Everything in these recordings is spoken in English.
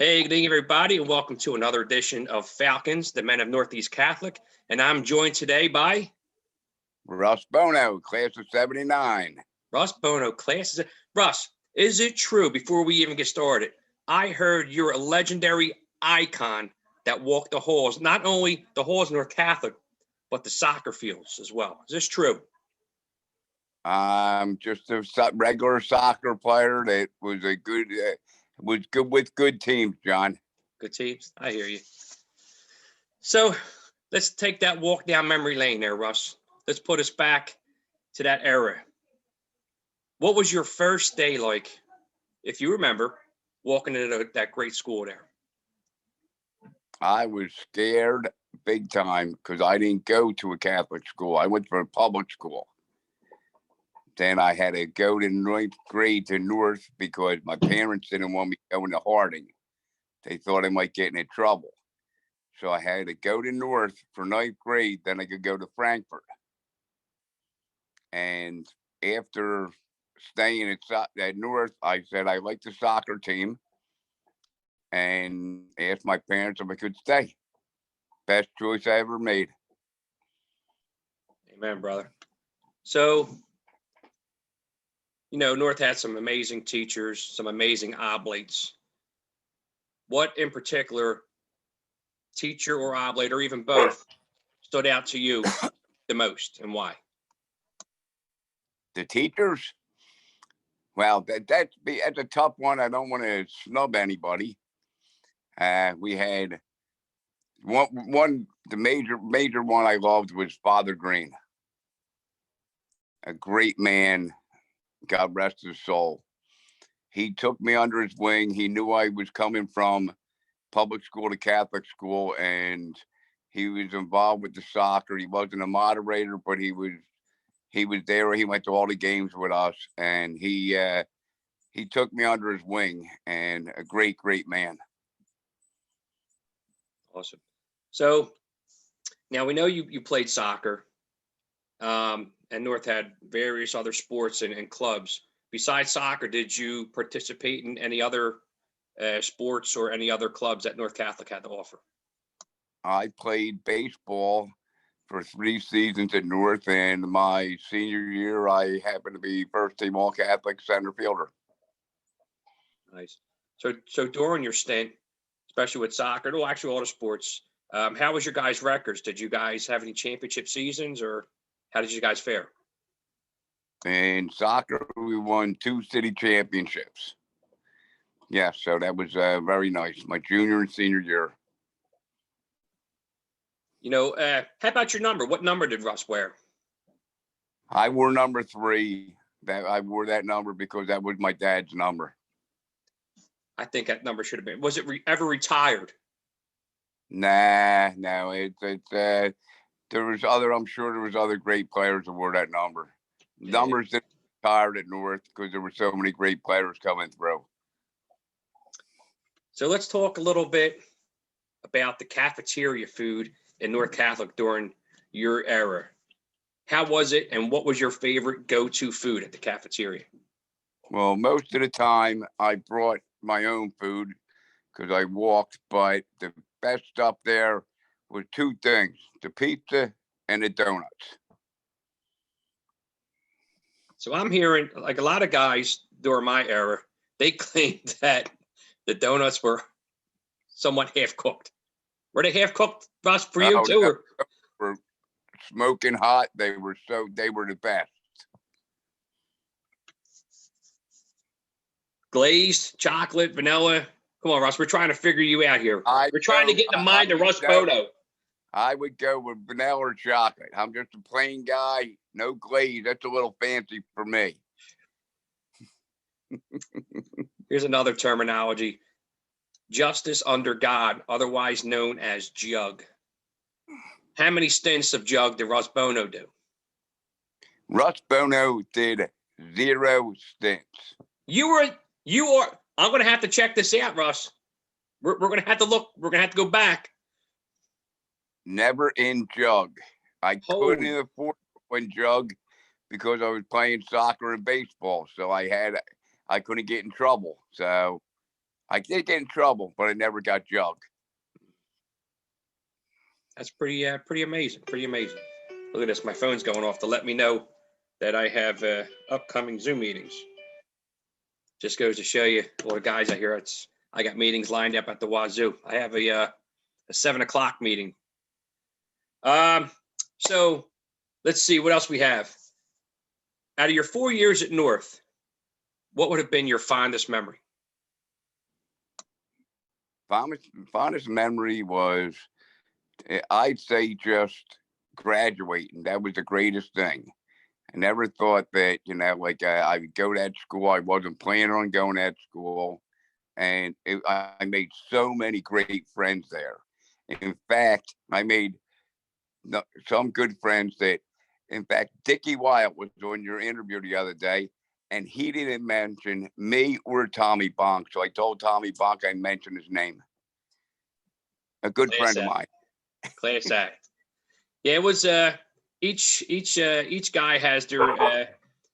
Hey, good evening, everybody, and welcome to another edition of Falcons, the Men of Northeast Catholic. And I'm joined today by Russ Bono, class of 79. Russ Bono Class. Russ, is it true, before we even get started, I heard you're a legendary icon that walked the halls, not only the halls of North Catholic, but the soccer fields as well. Is this true? I'm just a regular soccer player that was good with good teams, John. Good teams. I hear you. So let's take that walk down memory lane there, Russ. Let's put us back to that era. What was your first day like, if you remember, walking into that great school there? I was scared big time because I didn't go to a Catholic school. I went to a public school. Then I had to go to ninth grade to North because my parents didn't want me going to Harding. They thought I might get in trouble. So I had to go to North for ninth grade. Then I could go to Frankfurt. And after staying at North, I said I liked the soccer team and asked my parents if I could stay. Best choice I ever made. Amen, brother. So, North had some amazing teachers, some amazing oblates. What in particular teacher or oblate, or even both, stood out to you the most, and why? The teachers? Well, that's a tough one. I don't want to snub anybody. We had the major one I loved was Father Green. A great man, God rest his soul. He took me under his wing. He knew I was coming from public school to Catholic school, and he was involved with the soccer. He wasn't a moderator, but he was there. He went to all the games with us, and he took me under his wing, and a great man. Awesome. So now we know you played soccer, and North had various other sports and clubs. Besides soccer, did you participate in any other sports or any other clubs that North Catholic had to offer? I played baseball for 3 seasons at North, and my senior year, I happened to be first team All Catholic center fielder. Nice. So during your stint, especially with soccer, no, actually all the sports, how was your guys' records? Did you guys have any championship seasons, or how did you guys fare? In soccer, we won 2 city championships. Yeah, so that was very nice. My junior and senior year. How about your number? What number did Russ wear? I wore number 3. I wore that number because that was my dad's number. I think that number should have been. Was it ever retired? Nah, no. I'm sure there was other great players who wore that number. Yeah. Numbers didn't retired at North because there were so many great players coming through. So let's talk a little bit about the cafeteria food in North Catholic during your era. How was it, and what was your favorite go-to food at the cafeteria? Well, most of the time I brought my own food because I walked, but the best stuff there was 2 things: the pizza and the donuts. So I'm hearing, like, a lot of guys during my era, they claimed that the donuts were somewhat half-cooked. Were they half-cooked, Russ, for you too? Or? Were smoking hot. They were the best. Glazed, chocolate, vanilla. Come on, Russ. We're trying to figure you out here. We're trying to get in the mind of Russ Bono. I would go with vanilla or chocolate. I'm just a plain guy. No glaze. That's a little fancy for me. Here's another terminology. Justice under God, otherwise known as jug. How many stints of jug did Russ Bono do? Russ Bono did 0 stints. You are. I'm going to have to check this out, Russ. We're going to have to look. We're going to have to go back. Never in jug. I couldn't afford in jug because I was playing soccer and baseball, so I couldn't get in trouble. So I did get in trouble, but I never got jugged. That's pretty amazing. Pretty amazing. Look at this. My phone's going off to let me know that I have upcoming Zoom meetings. Just goes to show you, all the guys out here. I got meetings lined up at the wazoo. I have a 7 o'clock meeting. So let's see what else we have. Out of your 4 years at North, what would have been your fondest memory? Fondest memory was, I'd say, just graduating. That was the greatest thing. I never thought that, like I would go to that school. I wasn't planning on going to that school. And I made so many great friends there. In fact, I made some good friends that, in fact, Dickie Wyatt was on your interview the other day, and he didn't mention me or Tommy Bonk. So I told Tommy Bonk I'd mention his name. A good friend of mine. Class act. Yeah, it was each guy has their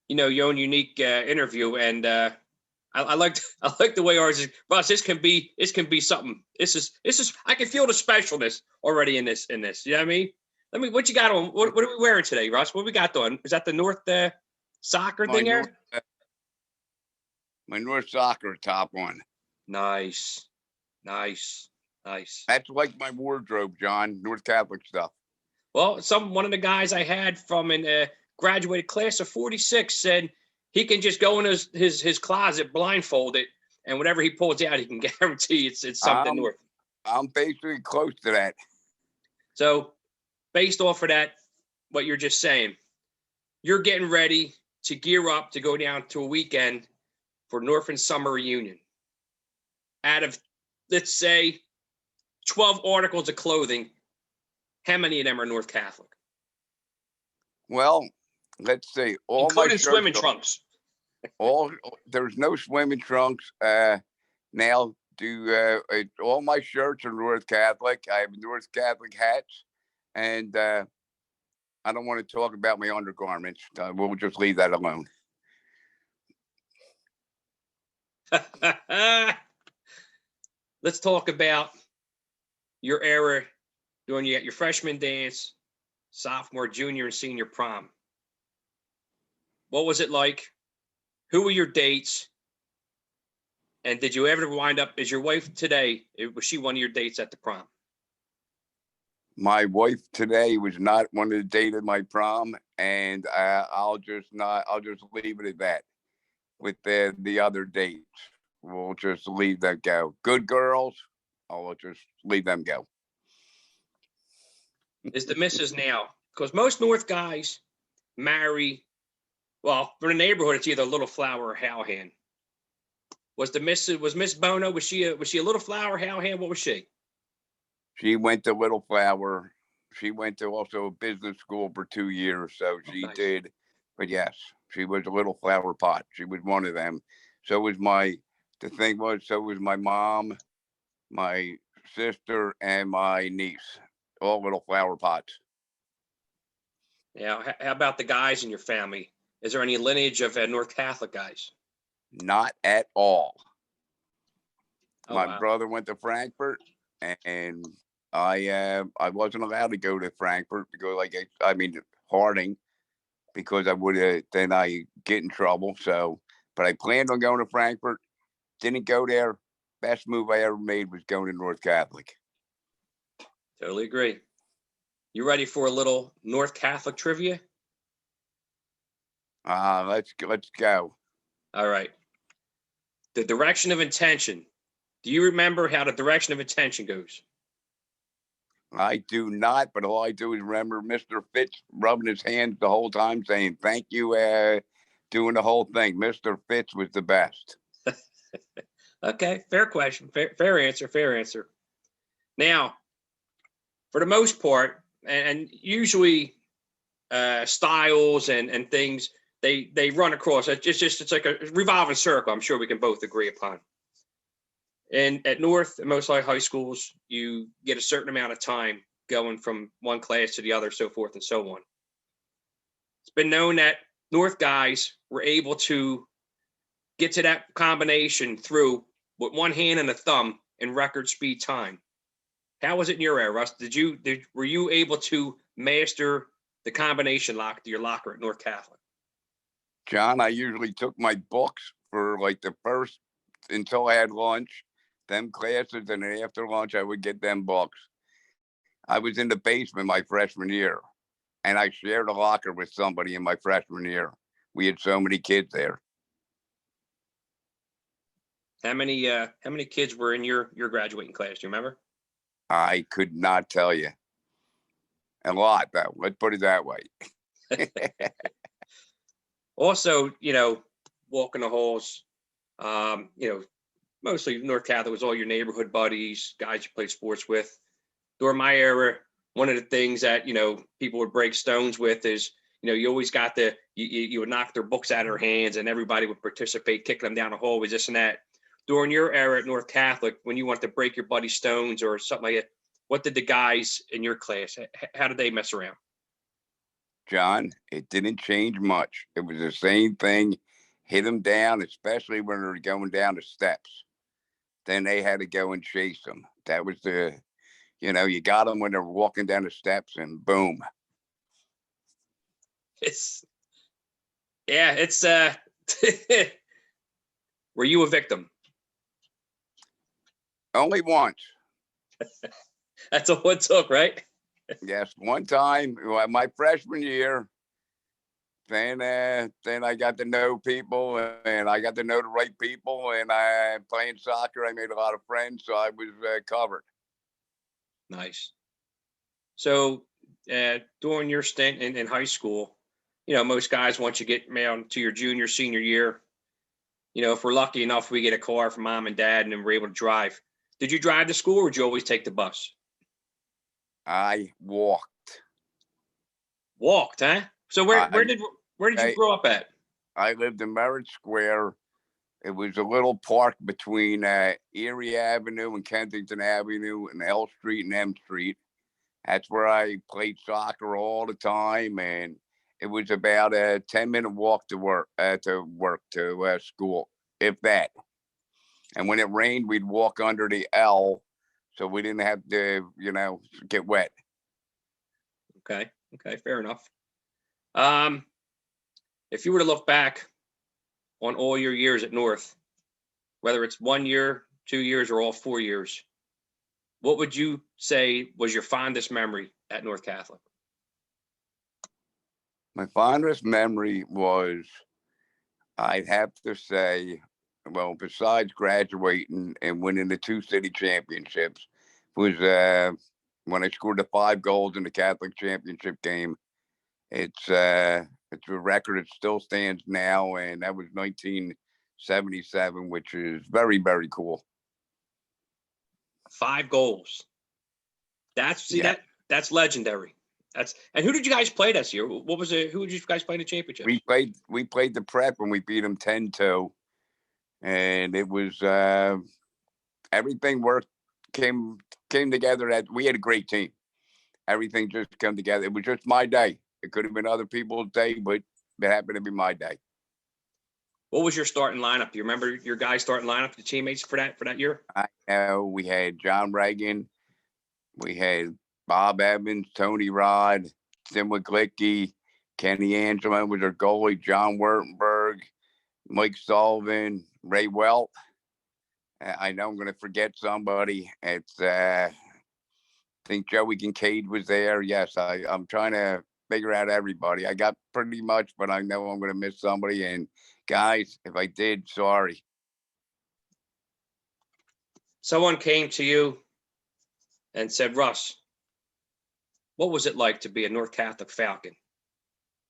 your own unique interview, and I like the way ours is. Russ, this can be something. This is I can feel the specialness already in this. You know what I mean? What you got on? What are we wearing today, Russ? What we got on? Is that the North soccer thing here? My North soccer top one. Nice. That's like my wardrobe, John. North Catholic stuff. Well, one of the guys I had from a graduated class of 46 said he can just go in his closet blindfolded, and whatever he pulls out, he can guarantee it's something North. I'm basically close to that. So, based off of that, what you're just saying, you're getting ready to gear up to go down to a weekend for North and Summer reunion. Out of, let's say, 12 articles of clothing, how many of them are North Catholic? Well, let's see. Including swimming trunks. There's no swimming trunks. Now, all my shirts are North Catholic. I have North Catholic hats, and I don't want to talk about my undergarments. We'll just leave that alone. Let's talk about your era during your freshman dance, sophomore, junior, and senior prom. What was it like? Who were your dates? And did you ever wind up, is your wife today, was she one of your dates at the prom? My wife today was not one of the dates at my prom, and I'll just leave it at that. With the other dates, we'll just leave that go. Good girls, I'll just leave them go. Is the missus now? Because most North guys marry, well, for the neighborhood, it's either Little Flower or Howhand. Was Miss Bono, was she a Little Flower, Howhand? What was she? She went to Little Flower. She went to also a business school for 2 years, so she nice. Did. But yes, she was a Little Flower pot. She was one of them. So was my mom, my sister, and my niece, all Little Flower pots. Yeah. How about the guys in your family? Is there any lineage of North Catholic guys? Not at all. Oh, my brother went to Frankfurt, and I wasn't allowed to go to Frankfurt to go Harding, because I would then I get in trouble. So, but I planned on going to Frankfurt. Didn't go there. Best move I ever made was going to North Catholic. Totally agree. You ready for a little North Catholic trivia? Let's go. All right. The direction of intention. Do you remember how the direction of intention goes? I do not, but all I do is remember Mr. Fitz rubbing his hands the whole time saying, thank you, doing the whole thing. Mr. Fitz was the best. Okay, fair question. Fair answer. Now, for the most part, and usually styles and things, they run across. It's like a revolving circle. I'm sure we can both agree upon. And at North, and most high schools, you get a certain amount of time going from one class to the other, so forth and so on. It's been known that North guys were able to get to that combination through with one hand and a thumb in record speed time. How was it in your era, Russ? Were you able to master the combination lock to your locker at North Catholic? John, I usually took my books for like the first until I had lunch, them classes, and then after lunch I would get them books. I was in the basement my freshman year, and I shared a locker with somebody in my freshman year. We had so many kids there. How many kids were in your graduating class? Do you remember? I could not tell you. A lot, though. Let's put it that way. Also, walking the halls, mostly North Catholic was all your neighborhood buddies, guys you played sports with. During my era, one of the things that, people would break stones with is, you always got you would knock their books out of their hands and everybody would participate, kicking them down the hallways, this and that. During your era at North Catholic, when you wanted to break your buddy's stones or something like that, what did the guys in your class, how did they mess around? John, it didn't change much. It was the same thing. Hit them down, especially when they were going down the steps. Then they had to go and chase them. That was you got them when they're walking down the steps and boom. It's were you a victim? Only once. That's all it took, right? Yes, one time, my freshman year. Then I got to know people, and I got to know the right people. And I playing soccer, I made a lot of friends, so I was covered. Nice. So during your stint in high school, most guys, once you get down to your junior, senior year, if we're lucky enough, we get a car from mom and dad and then we're able to drive. Did you drive to school or did you always take the bus? I walked. Walked, huh? So where did you grow up at? I lived in Merritt Square. It was a little park between Erie Avenue and Kensington Avenue and L Street and M Street. That's where I played soccer all the time, and it was about a 10-minute walk to school, if that. And when it rained, we'd walk under the L, so we didn't have to, get wet. Okay, fair enough. If you were to look back on all your years at North, whether it's 1 year, 2 years, or all 4 years, what would you say was your fondest memory at North Catholic? My fondest memory was, I'd have to say, well, besides graduating and winning the 2 city championships, was when I scored the 5 goals in the Catholic championship game. It's a record that still stands now, and that was 1977, which is very, very cool. 5 goals. That's legendary. And who did you guys play this year? What was it? Who did you guys play in the championship? We played the Prep and we beat them 10-2, and it was everything came together. That we had a great team. Everything just came together. It was just my day. It could have been other people's day, but it happened to be my day. What was your starting lineup? Do you remember your guys' starting lineup, the teammates for that year? I know we had John Reagan, we had Bob Evans, Tony Rod, Tim Wiglicki, Kenny Angelo was our goalie, John Wurtenberg, Mike Sullivan, Ray Welt. I know I'm going to forget somebody. It's I think Joey Kincaid was there. Yes, I'm trying to figure out everybody. I got pretty much, but I know I'm going to miss somebody. And guys, if I did, sorry. Someone came to you and said, Russ, what was it like to be a North Catholic Falcon?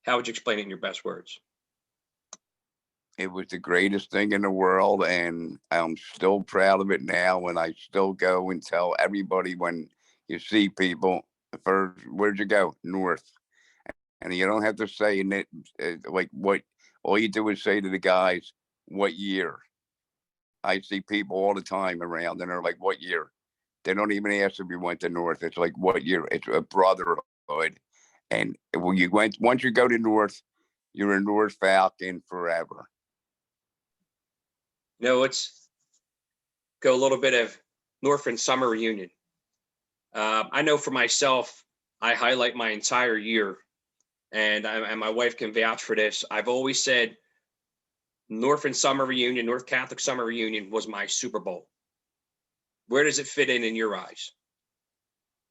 How would you explain it in your best words? It was the greatest thing in the world, and I'm still proud of it now. And I still go and tell everybody when you see people, first, where'd you go? North. And you don't have to say it like what. All you do is say to the guys, what year? I see people all the time around, and they're like, what year? They don't even ask if you went to North. It's like, what year? It's a brotherhood. And when once you go to North, you're a North Falcon forever. It's go a little bit of Northern summer reunion. I know for myself, I highlight my entire year, and my wife can vouch for this. I've always said Northern summer reunion, North Catholic summer reunion was my Super Bowl. Where does it fit in your eyes?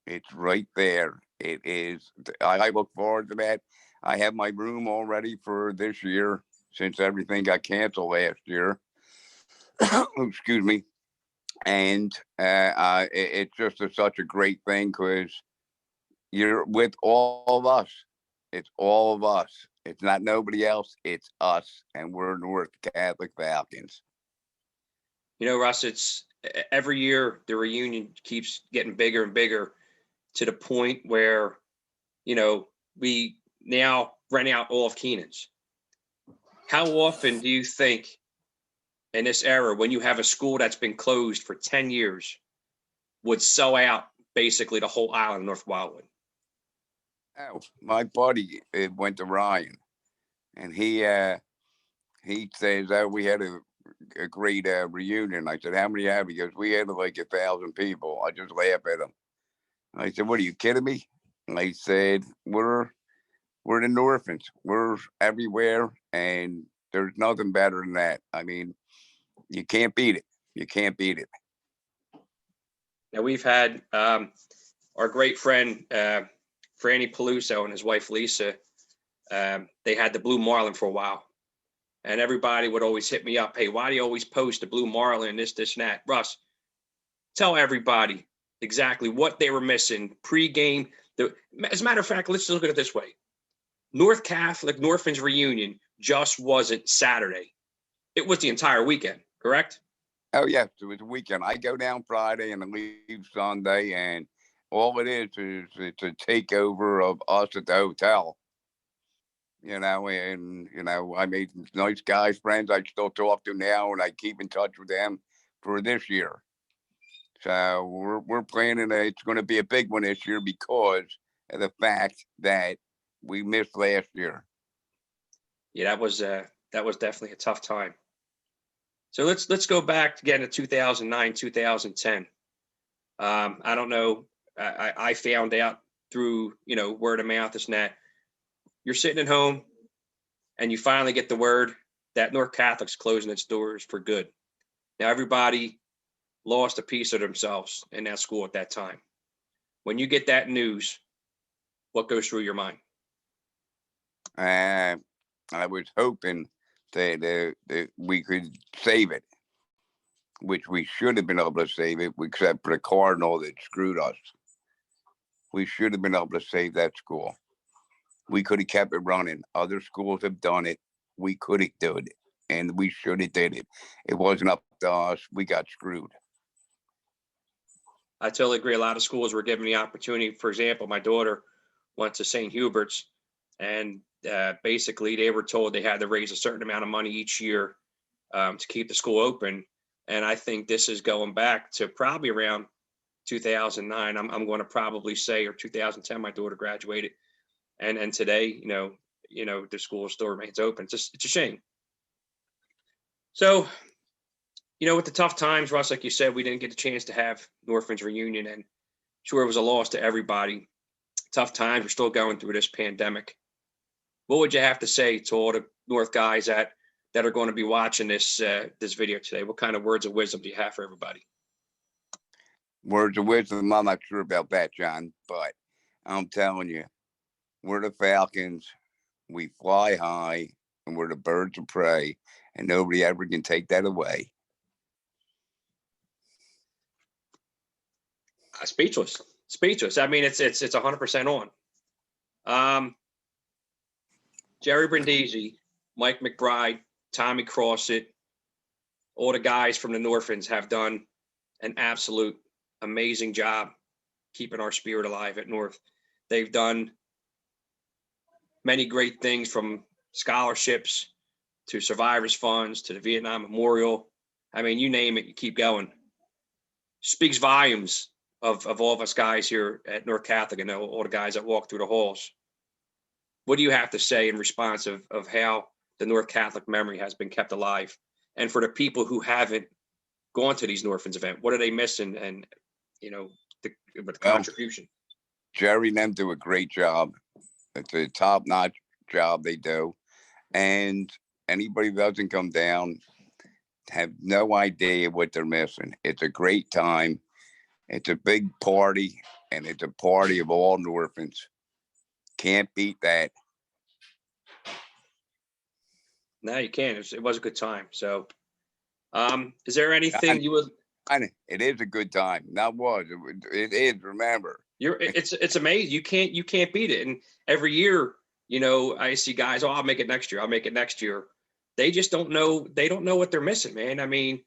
It's right there. It is. I look forward to that. I have my room all ready for this year since everything got canceled last year. Excuse me. And it's just such a great thing because you're with all of us. It's all of us. It's not nobody else. It's us, and we're North Catholic Falcons. You know, Russ, it's every year the reunion keeps getting bigger and bigger to the point where, we now rent out all of Keenan's. How often do you think in this era, when you have a school that's been closed for 10 years, would sell out basically the whole island of North Wildwood? Oh, my buddy went to Ryan, and he says that we had a great reunion. I said, "How many have you?" He goes, "We had like 1,000 people." I just laugh at him. I said, "What are you kidding me?" And I said, "We're the Northans. We're everywhere, and there's nothing better than that. I mean, you can't beat it. You can't beat it." Now we've had our great friend Franny Peluso and his wife Lisa. They had the Blue Marlin for a while, and everybody would always hit me up. Hey, why do you always post the Blue Marlin? This, and that. Russ, tell everybody exactly what they were missing pregame. As a matter of fact, let's look at it this way: North Catholic Northlands reunion just wasn't Saturday; it was the entire weekend. Correct? Oh yes, it was a weekend. I go down Friday and I leave Sunday, and all it is it's a takeover of us at the hotel. I made nice guys friends I still talk to now, and I keep in touch with them for this year. So we're planning it's going to be a big one this year because of the fact that we missed last year. Yeah, that was definitely a tough time. So let's go back again to 2009, 2010. I don't know. I found out through word of mouth, this and that. You're sitting at home, and you finally get the word that North Catholic's closing its doors for good. Now everybody lost a piece of themselves in that school at that time. When you get that news, what goes through your mind? I was hoping that we could save it, which we should have been able to save it, except for the Cardinal that screwed us. We should have been able to save that school. We could have kept it running. Other schools have done it. We could have done it, and we should have did it. It wasn't up to us. We got screwed. I totally agree. A lot of schools were given the opportunity. For example, my daughter went to St. Hubert's, and basically they were told they had to raise a certain amount of money each year to keep the school open. And I think this is going back to probably around 2009. I'm going to probably say, or 2010. My daughter graduated, and today, the school still remains open. It's a shame. So, with the tough times, Russ, like you said, we didn't get the chance to have Northland's reunion, and sure, it was a loss to everybody. Tough times. We're still going through this pandemic. What would you have to say to all the North guys that are going to be watching this video today? What kind of words of wisdom do you have for everybody? Words of wisdom, I'm not sure about that, John, but I'm telling you, we're the Falcons. We fly high, and we're the birds of prey, and nobody ever can take that away. Speechless. I mean, it's 100% on. Jerry Brindisi, Mike McBride, Tommy Crossett, all the guys from the Northlands have done an absolute amazing job keeping our spirit alive at North. They've done many great things, from scholarships to survivors funds to the Vietnam Memorial. I mean, you name it, you keep going. Speaks volumes of all of us guys here at North Catholic, and all the guys that walk through the halls. What do you have to say in response of how the North Catholic memory has been kept alive? And for the people who haven't gone to these Norphans event? What are they missing? And, with Well, contribution. Jerry and them do a great job. It's a top-notch job they do. And anybody that doesn't come down have no idea what they're missing. It's a great time. It's a big party, and it's a party of all Norphans. Can't beat that. No, you can't. It was a good time. So, is there anything you would? It is a good time. It is. Remember, It's amazing. You can't beat it. And every year, I see guys. Oh, I'll make it next year. I'll make it next year. They just don't know. They don't know what they're missing, man. I mean,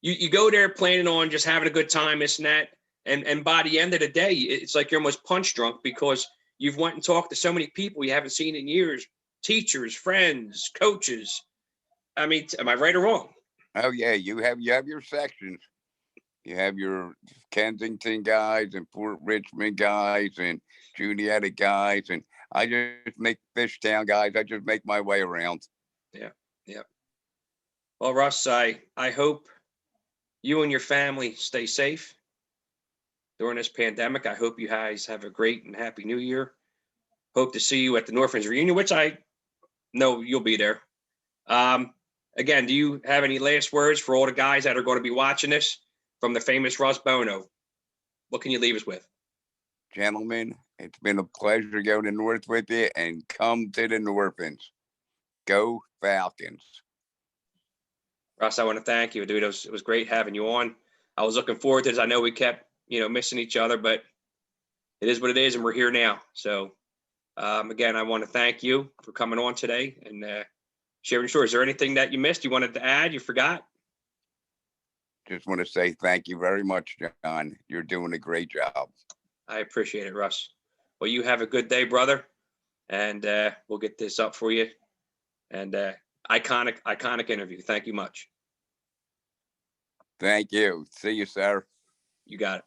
you go there planning on just having a good time, this and that, and by the end of the day, it's like you're almost punch drunk because you've went and talked to so many people you haven't seen in years, teachers, friends, coaches. I mean, am I right or wrong? oh yeah, you have your sections. You have your Kensington guys and Fort Richmond guys and Juniata guys, and I just make Fishtown guys. I just make my way around. Yeah, yeah. Well, Russ, I hope you and your family stay safe during this pandemic. I hope you guys have a great and happy New Year. Hope to see you at the Norphans reunion, which I know you'll be there. Again, do you have any last words for all the guys that are going to be watching this from the famous Russ Bono? What can you leave us with? Gentlemen, it's been a pleasure going to North with you, and come to the Norphans. Go Falcons. Russ, I want to thank you, dude. It was great having you on. I was looking forward to this. I know we kept, missing each other, but it is what it is, and we're here now. So, again, I want to thank you for coming on today and sharing your story. Is there anything that you missed, you wanted to add, you forgot? Just want to say thank you very much, John. You're doing a great job. I appreciate it, Russ. Well, you have a good day, brother, and we'll get this up for you. And iconic interview. Thank you much. Thank you. See you, sir. You got it.